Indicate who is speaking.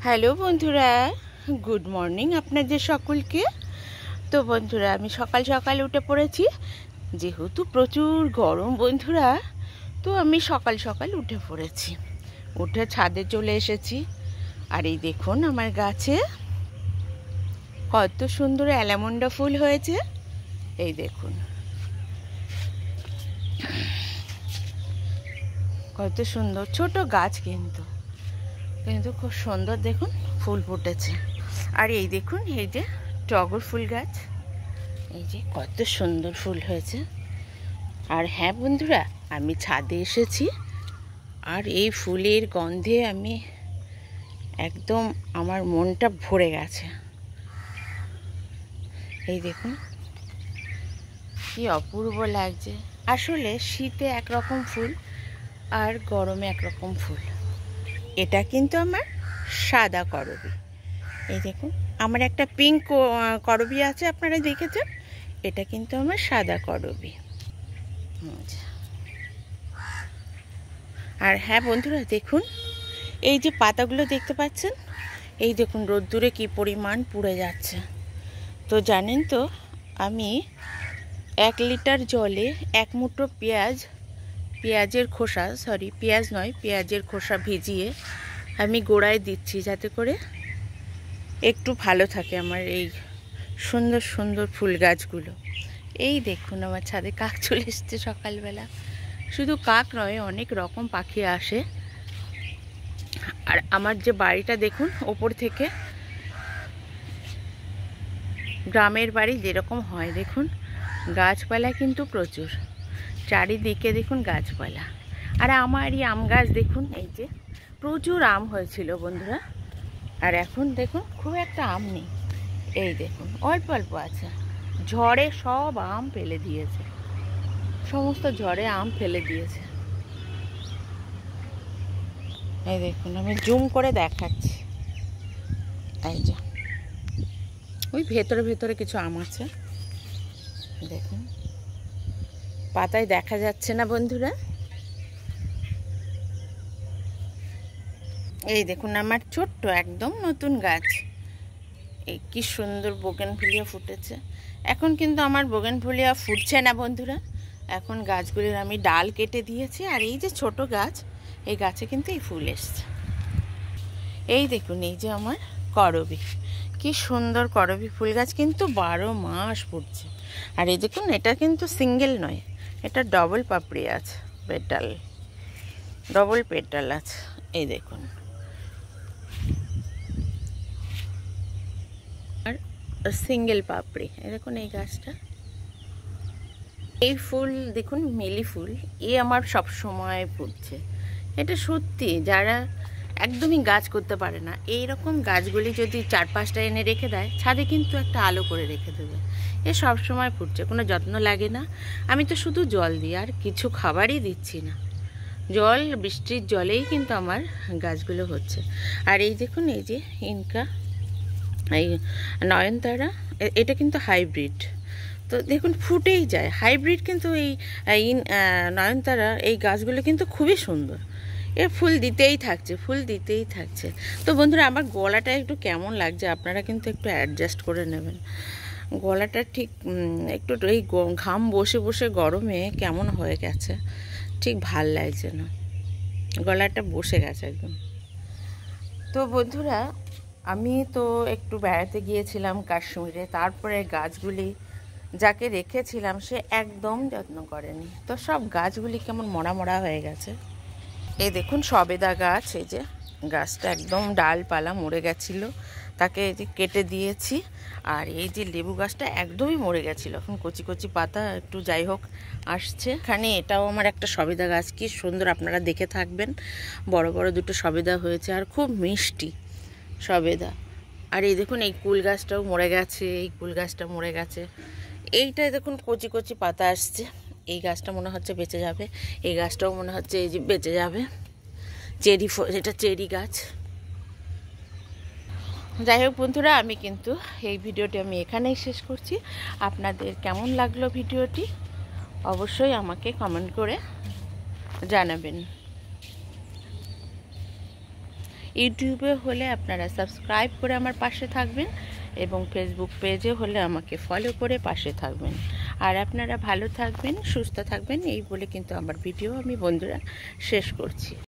Speaker 1: Hello বন্ধুরা, good morning আপনাদের সকলকে। তো বন্ধুরা, আমি সকাল সকাল উঠে পড়েছি, যেহেতু প্রচুর গরম বন্ধুরা। তো আমি সকাল সকাল উঠে পড়েছি, উঠে ছাদে চলে এসেছি। আর এই দেখুন আমার গাছে কত সুন্দর অ্যালামন্ডা ফুল হয়েছে। এই দেখুন কত সুন্দর, ছোট গাছ কিন্তু কিন্তু খুব সুন্দর দেখুন ফুল ফুটেছে। আর এই দেখুন এই যে টগর ফুল গাছ, এই যে কত সুন্দর ফুল হয়েছে। আর হ্যাঁ বন্ধুরা, আমি ছাদে এসেছি আর এই ফুলের গন্ধে আমি একদম আমার মনটা ভরে গেছে। এই দেখুন কি অপূর্ব লাগছে। আসলে শীতে একরকম ফুল আর গরমে একরকম ফুল। এটা কিন্তু আমার সাদা করবী। এই দেখুন আমার একটা পিঙ্ক করবী আছে, আপনারা দেখেছেন। এটা কিন্তু আমার সাদা করবী। আর হ্যাঁ বন্ধুরা, দেখুন এই যে পাতাগুলো দেখতে পাচ্ছেন, এই দেখুন রোদ্দুরে কি পরিমাণ পুড়ে যাচ্ছে। তো জানেন তো, আমি 1 লিটার জলে 1 মুঠো পেঁয়াজের খোসা, পেঁয়াজের খোসা ভিজিয়ে আমি গোড়ায় দিচ্ছি, যাতে করে একটু ভালো থাকে আমার এই সুন্দর সুন্দর ফুল গাছগুলো। এই দেখুন আমার ছাদে কাক চলে এসছে সকালবেলা। শুধু কাক নয়, অনেক রকম পাখি আসে। আর আমার যে বাড়িটা দেখুন, ওপর থেকে গ্রামের বাড়ি যেরকম হয়, দেখুন গাছপালা কিন্তু প্রচুর, চারিদিকে দেখুন গাছপালা। আর আমার এই আম গাছ দেখুন, এই যে প্রচুর আম হয়েছিল বন্ধুরা। আর এখন দেখুন খুব একটা আম নেই, এই দেখুন অল্প অল্প আছে। ঝড়ে সব আম ফেলে দিয়েছে, সমস্ত ঝড়ে আম ফেলে দিয়েছে। এই দেখুন আমি জুম করে দেখাচ্ছি, এই যে ওই ভেতরে ভেতরে কিছু আম আছে, দেখুন পাতায় দেখা যাচ্ছে না বন্ধুরা। এই দেখুন আমার ছোট্ট একদম নতুন গাছ, এই কি সুন্দর বোগেনভেলিয়া ফুটেছে। এখন কিন্তু আমার বোগেনভেলিয়া ফুটছে না বন্ধুরা, এখন গাছগুলির আমি ডাল কেটে দিয়েছি। আর এই যে ছোট গাছ, এই গাছে কিন্তু এই ফুল এসছে। এই দেখুন এই যে আমার করবী, কি সুন্দর করবী ফুল গাছ, কিন্তু 12 মাস ফুটছে। আর এই দেখুন এটা কিন্তু সিঙ্গেল নয়, এটা ডবল পাপড়ি আছে, ডবল পেটাল আছে। এই দেখুন আর সিঙ্গেল পাপড়ি। এই দেখুন এই গাছটা, এই ফুল দেখুন মিলি ফুল, এ আমার সব সময় ফুটছে। এটা সত্যি, যারা একদমই গাছ করতে পারে না, এই রকম গাছগুলি যদি 4-5টা এনে রেখে দেয় ছাদে, কিন্তু একটা আলো করে রেখে দেবে। এ সব সময় ফুটছে, কোনো যত্ন লাগে না। আমি তো শুধু জল দিই, আর কিছু খাবারই দিচ্ছি না, জল বৃষ্টির জলেই কিন্তু আমার গাছগুলো হচ্ছে। আর এই দেখুন এই যে ইনকা, এই নয়নতারা, এটা কিন্তু হাইব্রিড। তো দেখুন ফুটেই যায় হাইব্রিড, কিন্তু এই নয়নতারা এই গাছগুলো কিন্তু খুবই সুন্দর, এ ফুল দিতেই থাকছে। তো বন্ধুরা, আমার গলাটা একটু কেমন লাগছে আপনারা কিন্তু একটু অ্যাডজাস্ট করে নেবেন। গলাটা ঠিক একটু এই ঘাম বসে বসে গরমে কেমন হয়ে গেছে, ঠিক ভাল লাগছে না, গলাটা বসে গেছে একদম। তো বন্ধুরা, আমি তো একটু বেড়াতে গিয়েছিলাম কাশ্মীরে, তারপরে গাছগুলি যাকে রেখেছিলাম সে একদম যত্ন করেনি, তো সব গাছগুলি কেমন মরা মরা হয়ে গেছে। এই দেখুন সবেদা গাছ, এই যে গাছটা একদম ডালপালা মরে গেছিলো, তাকে এই যে কেটে দিয়েছি। আর এই যে লেবু গাছটা একদমই মরে গেছিলো, এখন কচি কচি পাতা একটু যাই হোক আসছে। এখানে এটাও আমার একটা সবেদা গাছ, কি সুন্দর, আপনারা দেখে থাকবেন। বড় বড় দুটো সবেদা হয়েছে আর খুব মিষ্টি সবেদা। আর এই দেখুন এই কুল গাছটাও মরে গেছে, এই কুল গাছটা মরে গেছে। এইটাই দেখুন কচি কচি পাতা আসছে, এই গাছটা মনে হচ্ছে বেঁচে যাবে, এই গাছটাও মনে হচ্ছে এই যে বেঁচে যাবে। এটা চেরি গাছ। যাই হোক বন্ধুরা, আমি কিন্তু এই ভিডিওটি আমি এখানেই শেষ করছি। আপনাদের কেমন লাগলো ভিডিওটি অবশ্যই আমাকে কমেন্ট করে জানাবেন। ইউটিউবে হলে আপনারা সাবস্ক্রাইব করে আমার পাশে থাকবেন এবং ফেসবুক পেজে হলে আমাকে ফলো করে পাশে থাকবেন। আর আপনারা ভালো থাকবেন, সুস্থ থাকবেন, এই বলে কিন্তু আমার ভিডিও আমি বন্ধুরা শেষ করছি।